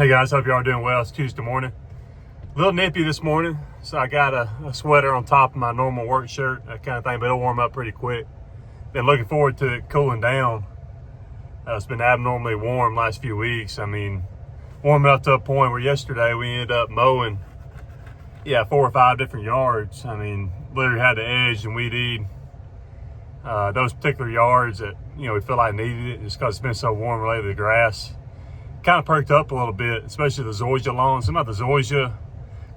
Hey guys, hope y'all are doing well. It's Tuesday morning. A little nippy this morning, so I got a sweater on top of my normal work shirt, that kind of thing, but it'll warm up pretty quick. Been looking forward to it cooling down. It's been abnormally warm last few weeks. I mean, warming up to a point where yesterday we ended up mowing, 4 or 5 different yards. I mean, literally had to edge and weed eat those particular yards that, we feel like needed it just because it's been so warm related to the grass. Kind of perked up a little bit, especially the zoysia lawn. Some of the zoysia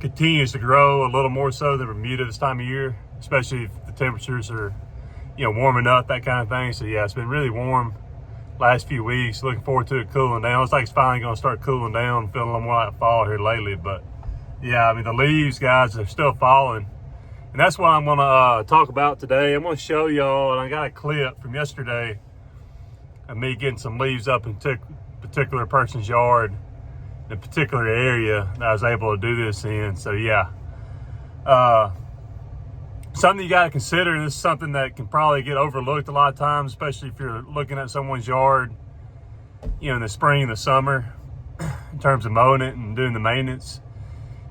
continues to grow a little more so than Bermuda this time of year, especially if the temperatures are, warming up, that kind of thing. So yeah, it's been really warm last few weeks. Looking forward to it cooling down. It's like it's finally going to start cooling down, feeling a little more like fall here lately. But yeah, I mean, the leaves, guys, are still falling. And that's what I'm going to talk about today. I'm going to show y'all, and I got a clip from yesterday of me getting some leaves up in particular person's yard in a particular area that I was able to do this in. So yeah, something you got to consider. This is something that can probably get overlooked a lot of times, especially if you're looking at someone's yard, in the spring and the summer, in terms of mowing it and doing the maintenance.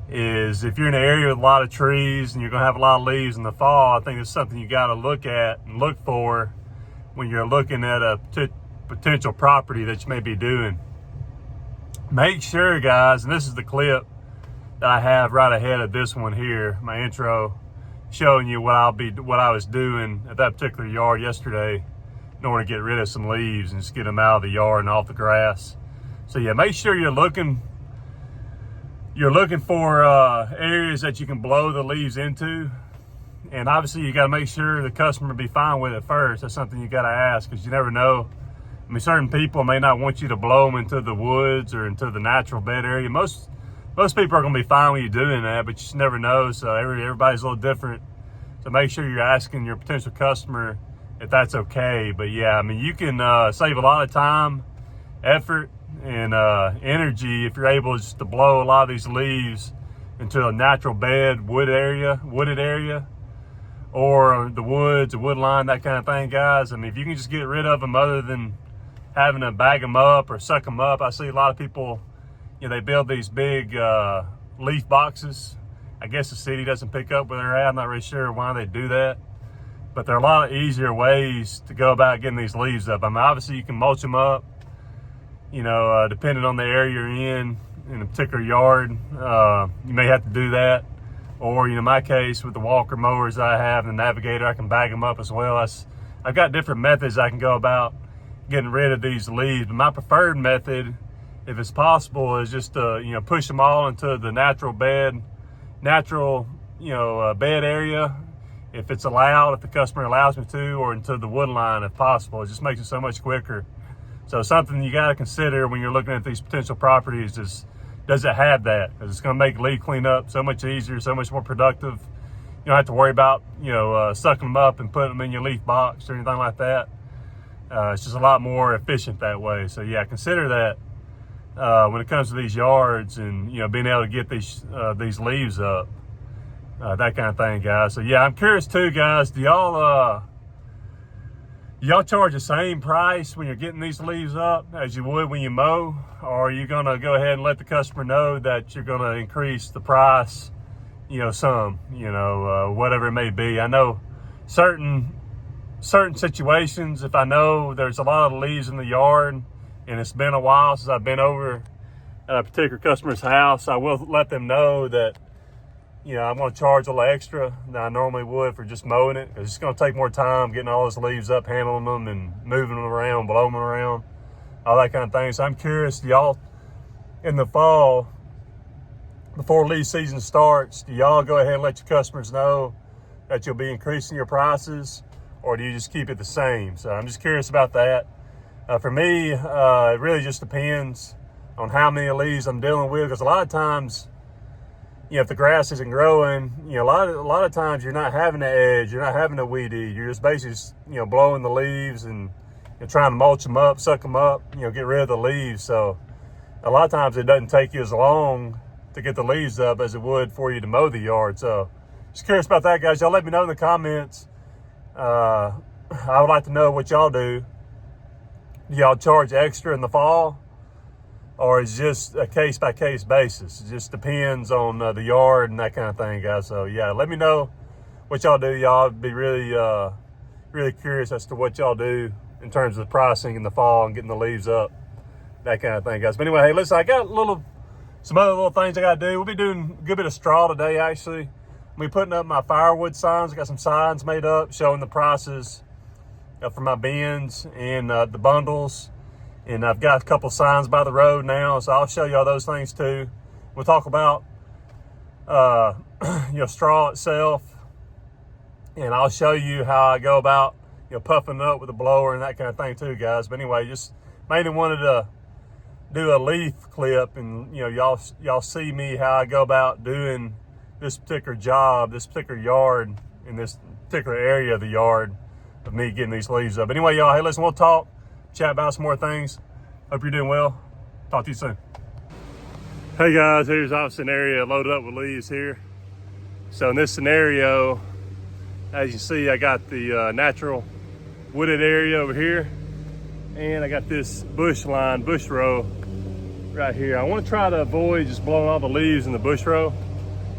Is if you're in an area with a lot of trees and you're going to have a lot of leaves in the fall, I think it's something you got to look at and look for when you're looking at a potential property that you may be doing. Make sure, guys, and this is the clip that I have right ahead of this one here, my intro, showing you what I was doing at that particular yard yesterday in order to get rid of some leaves and just get them out of the yard and off the grass. So yeah, make sure you're looking for areas that you can blow the leaves into. And obviously you got to make sure the customer be fine with it first. That's something you got to ask, because you never know. I mean, certain people may not want you to blow them into the woods or into the natural bed area. Most people are going to be fine with you doing that, but you just never know. So everybody's a little different. So make sure you're asking your potential customer if that's okay. But yeah, I mean, you can save a lot of time, effort, and energy if you're able just to blow a lot of these leaves into a natural bed, wooded area, or the woods, the wood line, that kind of thing, guys. I mean, if you can just get rid of them other than having to bag them up or suck them up. I see a lot of people, they build these big leaf boxes. I guess the city doesn't pick up where they're at. I'm not really sure why they do that. But there are a lot of easier ways to go about getting these leaves up. I mean, obviously you can mulch them up, depending on the area you're in a particular yard. You may have to do that. Or, in my case, with the walker mowers I have and the Navigator, I can bag them up as well. I've got different methods I can go about getting rid of these leaves. But my preferred method, if it's possible, is just to, push them all into the natural bed area, if it's allowed, if the customer allows me to, or into the wood line if possible. It just makes it so much quicker. So something you got to consider when you're looking at these potential properties is, does it have that? Because it's going to make leaf cleanup so much easier, so much more productive. You don't have to worry about, sucking them up and putting them in your leaf box or anything like that. It's just a lot more efficient that way. So yeah, consider that when it comes to these yards and, being able to get these leaves up, that kind of thing, guys. So yeah, I'm curious too, guys, do y'all charge the same price when you're getting these leaves up as you would when you mow? Or are you going to go ahead and let the customer know that you're going to increase the price, whatever it may be? I know certain situations, if I know there's a lot of leaves in the yard and it's been a while since I've been over at a particular customer's house, I will let them know that, I'm going to charge a little extra than I normally would for just mowing it. It's just going to take more time getting all those leaves up, handling them and moving them around, blowing them around, all that kind of thing. So I'm curious, do y'all in the fall, before leaf season starts, do y'all go ahead and let your customers know that you'll be increasing your prices, or do you just keep it the same? So I'm just curious about that. For me, it really just depends on how many leaves I'm dealing with, because a lot of times, if the grass isn't growing, a lot of times you're not having to edge, you're not having to weed eat. You're just basically, blowing the leaves and trying to mulch them up, suck them up, get rid of the leaves. So a lot of times it doesn't take you as long to get the leaves up as it would for you to mow the yard. So just curious about that, guys. Y'all let me know in the comments. I would like to know what y'all do. Do y'all charge extra in the fall? or it's just a case-by-case basis. It just depends on the yard and that kind of thing, guys. So yeah, let me know what y'all do. Y'all be really really curious as to what y'all do in terms of the pricing in the fall and getting the leaves up, that kind of thing, guys. But anyway, hey, listen, I got some other little things I gotta do. We'll be doing a good bit of straw today, actually. We'll be putting up my firewood signs. I got some signs made up showing the prices for my bins and the bundles. And I've got a couple signs by the road now, so I'll show y'all those things too. We'll talk about straw itself, and I'll show you how I go about puffing it up with a blower and that kind of thing too, guys. But anyway, just mainly wanted to do a leaf clip, and y'all see me how I go about doing this particular job, this particular yard, in this particular area of the yard of me getting these leaves up. Anyway, y'all, hey, listen, we'll talk, chat about some more things. Hope you're doing well. Talk to you soon. Hey guys, here's obviously an area loaded up with leaves here. So in this scenario, as you see, I got the natural wooded area over here, and I got this bush row right here. I want to try to avoid just blowing all the leaves in the bush row.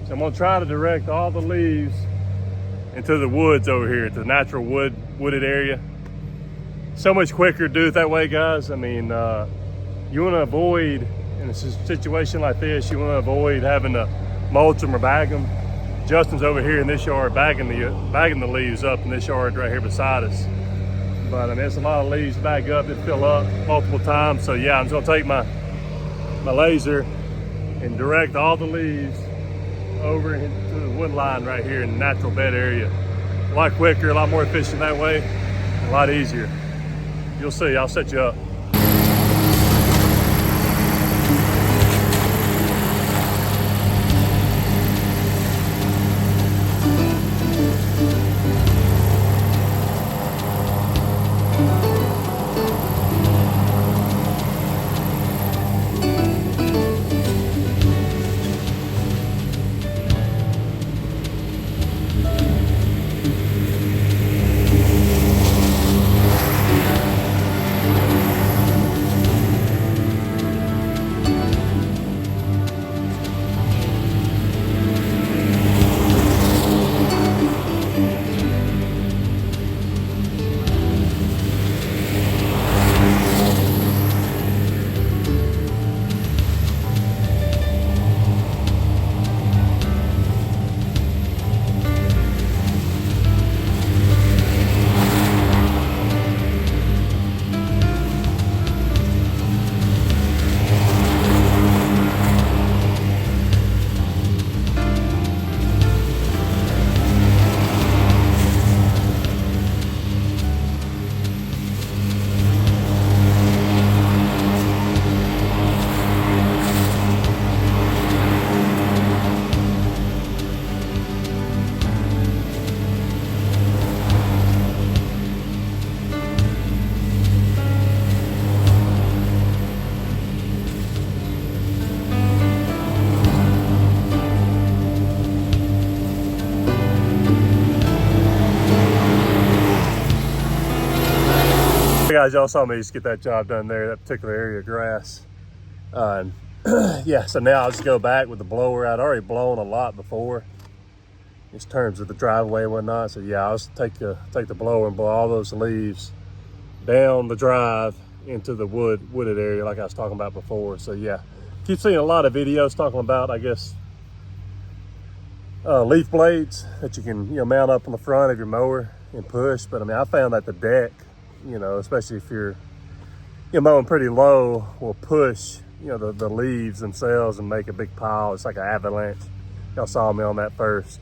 So I'm going to try to direct all the leaves into the woods over here, to the natural wooded area. So much quicker to do it that way, guys. I mean, you want to avoid, in a situation like this, you want to avoid having to mulch them or bag them. Justin's over here in this yard bagging the leaves up in this yard right here beside us. But I mean, there's a lot of leaves to bag up that fill up multiple times. So yeah, I'm just gonna take my laser and direct all the leaves over into the wood line right here in the natural bed area. A lot quicker, a lot more efficient that way, a lot easier. You'll see, I'll set you up. Guys, y'all saw me just get that job done there, that particular area of grass. Yeah, so now I'll just go back with the blower. I'd already blown a lot before in terms of the driveway and whatnot. So yeah, I'll just take the blower and blow all those leaves down the drive into the wooded area like I was talking about before. So yeah, keep seeing a lot of videos talking about, I guess, leaf blades that you can mount up on the front of your mower and push. But I mean, I found that the deck, especially if you're mowing pretty low, will push the leaves themselves and make a big pile. It's like an avalanche. Y'all saw me on that first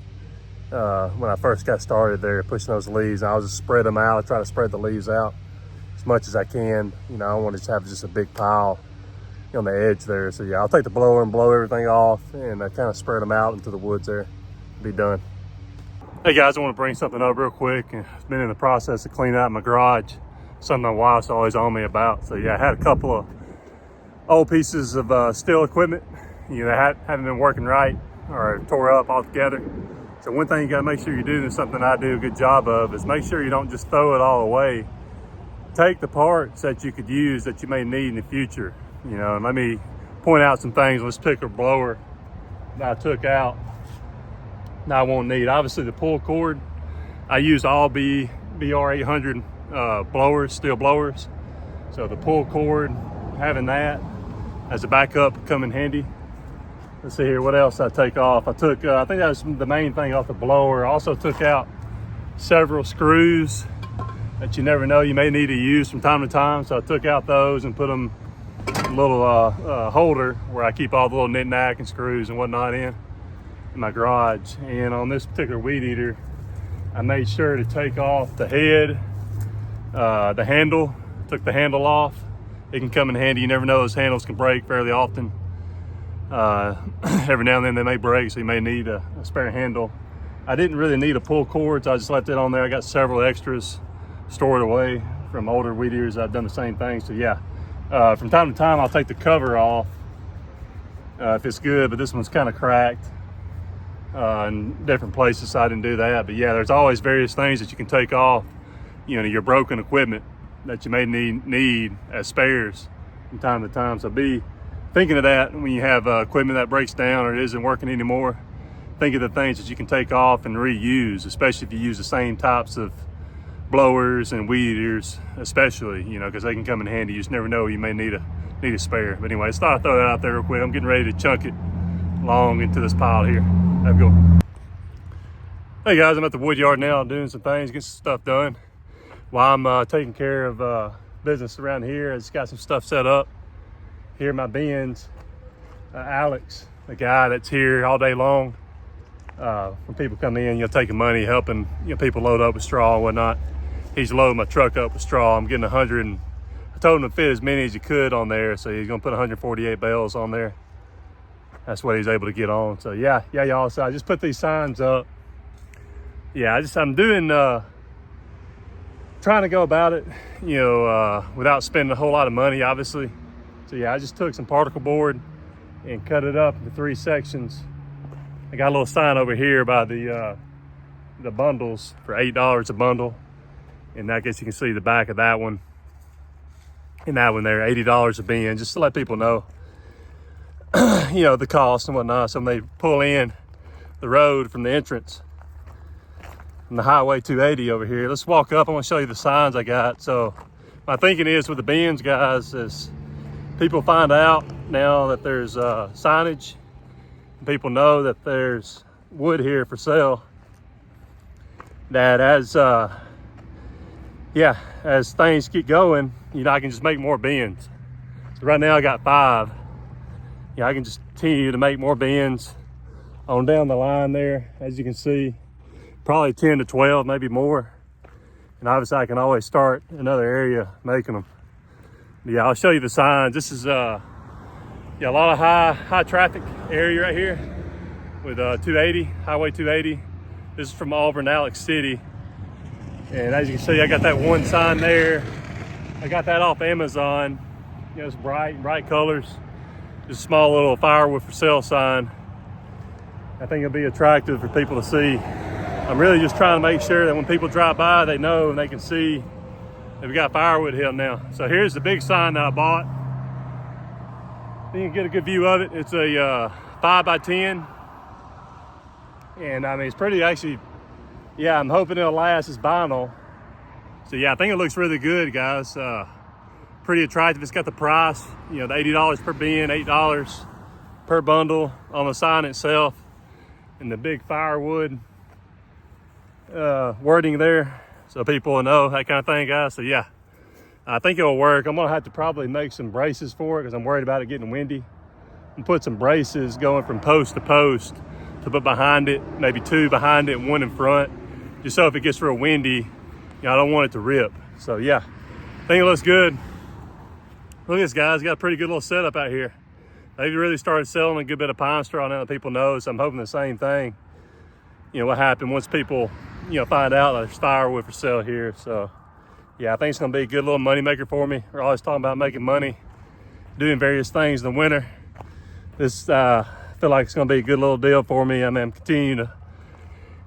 when I first got started there, pushing those leaves. I'll just spread them out. I try to spread the leaves out as much as I can. I don't want to just have just a big pile on the edge there. So yeah, I'll take the blower and blow everything off, and I kind of spread them out into the woods there. Be done. Hey guys, I want to bring something up real quick. I've been in the process of cleaning out my garage, something my wife's always on me about. So yeah, I had a couple of old pieces of steel equipment, that haven't been working right or tore up altogether. So one thing you gotta make sure you do, and something I do a good job of, is make sure you don't just throw it all away. Take the parts that you could use, that you may need in the future. You know, and let me point out some things on this particular blower that I took out that I won't need. Obviously the pull cord, I use all BR800 blowers, steel blowers. So the pull cord, having that as a backup come in handy. Let's see here, what else I take off? I took, I think that was the main thing off the blower. I also took out several screws that you never know you may need to use from time to time. So I took out those and put them in a little holder where I keep all the little knick-knack and screws and whatnot in my garage. And on this particular weed eater, I made sure to take off the head, the handle, took the handle off. It can come in handy. You never know, those handles can break fairly often. Every now and then they may break, so you may need a spare handle. I didn't really need a pull cord, so I just left it on there. I got several extras stored away from older weed eaters. I've done the same thing. So yeah, from time to time I'll take the cover off if it's good, but this one's kind of cracked in different places, so I didn't do that. But yeah, there's always various things that you can take off, you know, your broken equipment that you may need as spares from time to time. So be thinking of that when you have equipment that breaks down or it isn't working anymore. Think of the things that you can take off and reuse, especially if you use the same types of blowers and weed eaters, especially, you know, because they can come in handy. You just never know, you may need a spare. But anyway, just thought I'd throw that out there real quick. I'm getting ready to chunk it long into this pile here. Have a good one. Hey guys, I'm at the wood yard now doing some things, getting some stuff done. While I'm taking care of business around here, I just got some stuff set up. Here are my bins. Alex, the guy that's here all day long, when people come in, you know, taking money, helping, you know, people load up with straw and whatnot. He's loading my truck up with straw. I'm getting 100, and I told him to fit as many as he could on there, so he's gonna put 148 bales on there. That's what he's able to get on. So yeah, y'all. So I just put these signs up. Yeah, I'm doing, trying to go about it, you know, without spending a whole lot of money, obviously. So yeah, I just took some particle board and cut it up into 3 sections. I got a little sign over here by the bundles for $8 a bundle. And I guess you can see the back of that one. And that one there, $80 a bin, just to let people know, you know, the cost and whatnot. So when they pull in the road from the entrance, from the highway 280 over here, let's walk up. I want to show you the signs I got. So my thinking is with the bins, guys, is people find out now that there's signage, and people know that there's wood here for sale, that as things keep going, you know, I can just make more bins. So right now I got 5. Yeah, I can just continue to make more bins on down the line there. As you can see, probably 10 to 12, maybe more. And obviously I can always start another area making them. But yeah, I'll show you the signs. This is a lot of high traffic area right here with 280, highway 280. This is from Auburn, Alex City. And as you can see, I got that one sign there. I got that off Amazon. You know, it's bright colors. Just a small little firewood for sale sign. I think it'll be attractive for people to see. I'm really just trying to make sure that when people drive by, they know and they can see that we got firewood here now. So here's the big sign that I bought. You can get a good view of it. It's a 5x10. And I mean, it's pretty actually, yeah, I'm hoping it'll last. It's vinyl. So yeah, I think it looks really good, guys. Pretty attractive. It's got the price, you know, the $80 per bin, $8 per bundle on the sign itself. And the big firewood wording there, so people will know, that kind of thing, guys. So yeah, I think it'll work. I'm gonna have to probably make some braces for it because I'm worried about it getting windy, and put some braces going from post to post to put behind it, maybe 2 behind it and 1 in front, just so if it gets real windy, you know, I don't want it to rip. So yeah, I think it looks good. Look at this, guys. Got a pretty good little setup out here. They've really started selling a good bit of pine straw now that people know, so I'm hoping the same thing, you know, what happened once people, you know, find out there's firewood for sale here. So yeah, I think it's gonna be a good little money maker for me. We're always talking about making money, doing various things in the winter. This feel like it's gonna be a good little deal for me. I mean, I'm continuing to,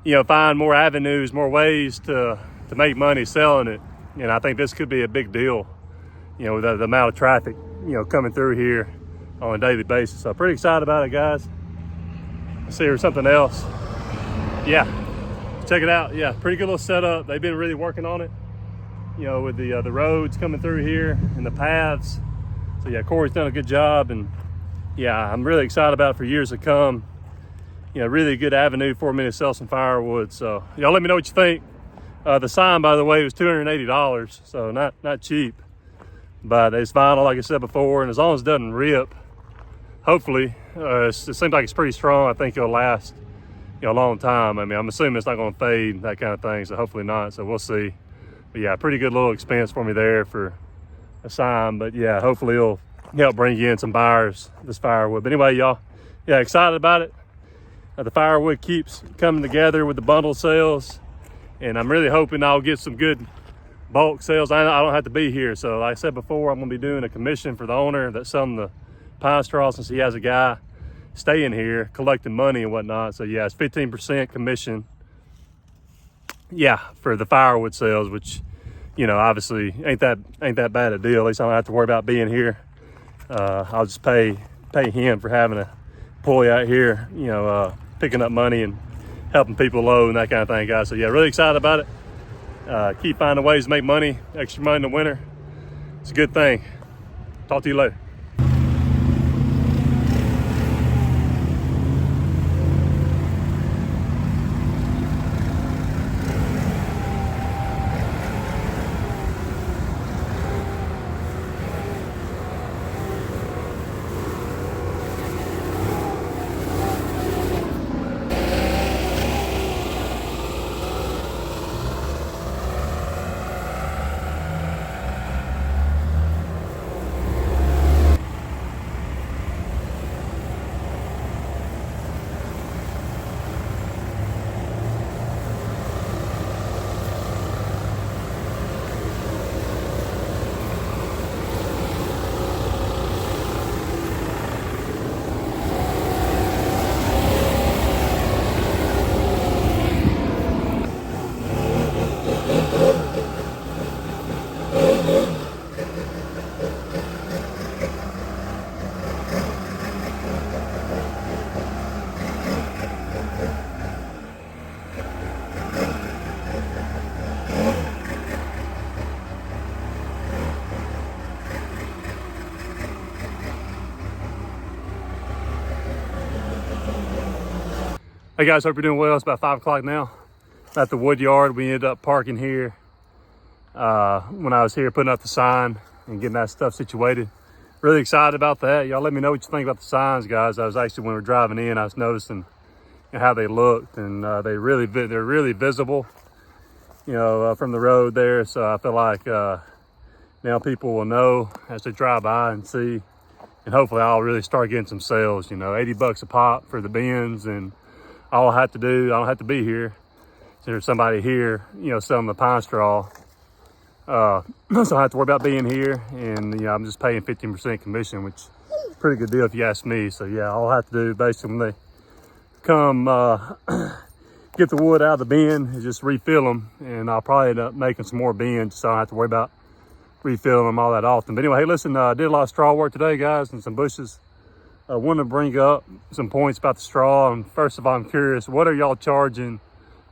you know, find more avenues, more ways to make money selling it. And I think this could be a big deal, you know, with the amount of traffic coming through here on a daily basis. So pretty excited about it, guys. Let's see, here's something else. Yeah, check it out. Yeah, pretty good little setup. They've been really working on it, with the roads coming through here and the paths. So yeah, Corey's done a good job, and yeah, I'm really excited about it for years to come. Really good avenue for me to sell some firewood. So y'all let me know what you think. The sign, by the way, was $280, so not cheap. But it's vinyl, like I said before, and as long as it doesn't rip, hopefully, it seems like it's pretty strong. I think it'll last, a long time. I mean, I'm assuming it's not going to fade, that kind of thing, so hopefully not. So we'll see. But yeah, pretty good little expense for me there for a sign. But yeah, hopefully it'll help bring in some buyers, this firewood. But anyway, y'all, yeah, excited about it. The firewood keeps coming together with the bundle sales, and I'm really hoping I'll get some good bulk sales. I don't have to be here. So like I said before, I'm going to be doing a commission for the owner that's selling the pine straw, since he has a guy staying here collecting money and whatnot. So yeah, it's 15% commission. Yeah, for the firewood sales, which, obviously ain't that bad a deal. At least I don't have to worry about being here. I'll just pay him for having a employee out here, picking up money and helping people load and that kind of thing, guys. So yeah, really excited about it. Keep finding ways to make money, extra money in the winter. It's a good thing. Talk to you later. Hey guys, hope you're doing well. It's about 5 o'clock now. At the woodyard, we ended up parking here when I was here putting up the sign and getting that stuff situated. Really excited about that. Y'all let me know what you think about the signs, guys. I was actually, when we were driving in, I was noticing how they looked, and they're really visible, from the road there. So I feel like now people will know as they drive by and see, and hopefully I'll really start getting some sales. $80 a pop for the bins, and all I have to do, I don't have to be here. So there's somebody here, selling the pine straw. So I don't have to worry about being here, and I'm just paying 15% commission, which is a pretty good deal if you ask me. So yeah, all I have to do basically when they come get the wood out of the bin is just refill them, and I'll probably end up making some more bins, so I don't have to worry about refilling them all that often. But anyway, hey, listen, I did a lot of straw work today, guys, and some bushes. I want to bring up some points about the straw. And first of all, I'm curious, what are y'all charging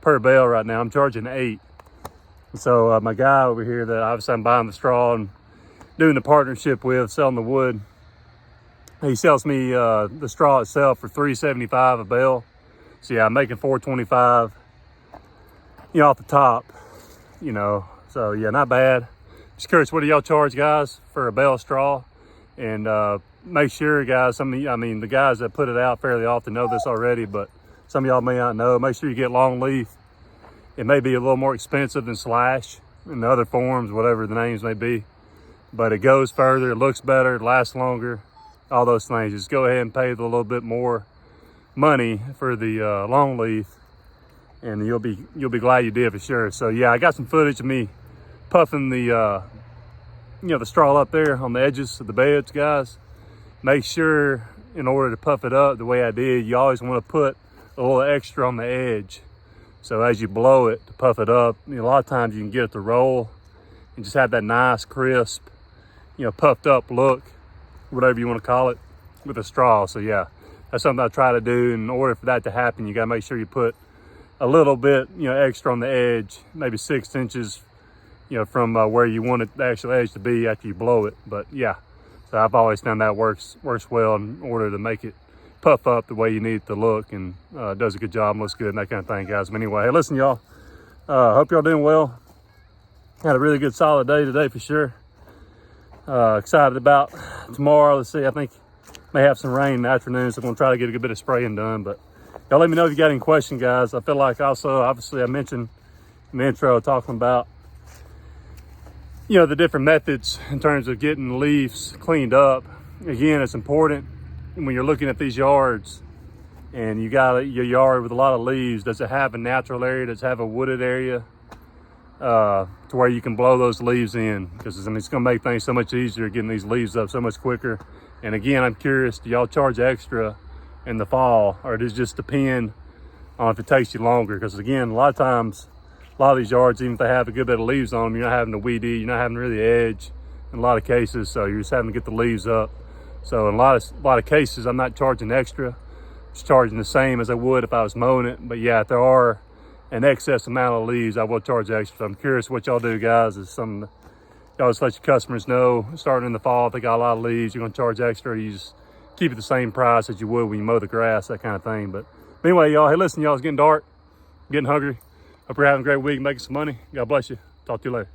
per bale right now? I'm charging 8. So my guy over here that obviously I'm buying the straw and doing the partnership with, selling the wood, he sells me the straw itself for $3.75 a bale. So yeah, I'm making $4.25, off the top, So yeah, not bad. Just curious, what do y'all charge, guys, for a bale of straw? And make sure, guys, the guys that put it out fairly often know this already, but some of y'all may not know. Make sure you get long leaf. It may be a little more expensive than slash and the other forms, whatever the names may be, but it goes further, it looks better, it lasts longer, all those things. Just go ahead and pay a little bit more money for the long leaf, and you'll be glad you did, for sure. So yeah, I got some footage of me puffing the the straw up there on the edges of the beds, guys. Make sure, in order to puff it up the way I did, you always want to put a little extra on the edge. So as you blow it to puff it up, a lot of times you can get it to roll and just have that nice, crisp, puffed up look. But whatever you want to call it, with a straw. So yeah, that's something I try to do. In order for that to happen, you got to make sure you put a little bit, extra on the edge, maybe 6 inches, from where you want it, the actual edge to be after you blow it. But yeah, so I've always found that works well in order to make it puff up the way you need it to look, and does a good job, looks good, and that kind of thing, guys. But anyway, hey, listen, y'all, hope y'all doing well. Had a really good solid day today for sure. Excited about tomorrow. Let's see, I think may have some rain in the afternoon, so I'm gonna try to get a good bit of spraying done. But y'all let me know if you got any questions, guys. I feel like also, obviously I mentioned in the intro talking about the different methods in terms of getting the leaves cleaned up. Again, it's important when you're looking at these yards and you got your yard with a lot of leaves. Does it have a natural area? Does it have a wooded area to where you can blow those leaves in? Because it's gonna make things so much easier getting these leaves up so much quicker. And again, I'm curious, do y'all charge extra in the fall, or does it just depend on if it takes you longer? Because again, a lot of times, a lot of these yards, even if they have a good bit of leaves on them, you're not having to weed eat, you're not having to really edge in a lot of cases, so you're just having to get the leaves up. So in a lot of cases, I'm not charging extra, just charging the same as I would if I was mowing it. But yeah, if there are an excess amount of leaves, I will charge extra. So I'm curious what y'all do, guys. Is something y'all just let your customers know starting in the fall, if they got a lot of leaves, you're gonna charge extra, or you just keep it the same price as you would when you mow the grass, that kind of thing. But anyway, y'all, hey, listen, y'all, it's getting dark, getting hungry. Hope you're having a great week, making some money. God bless you. Talk to you later.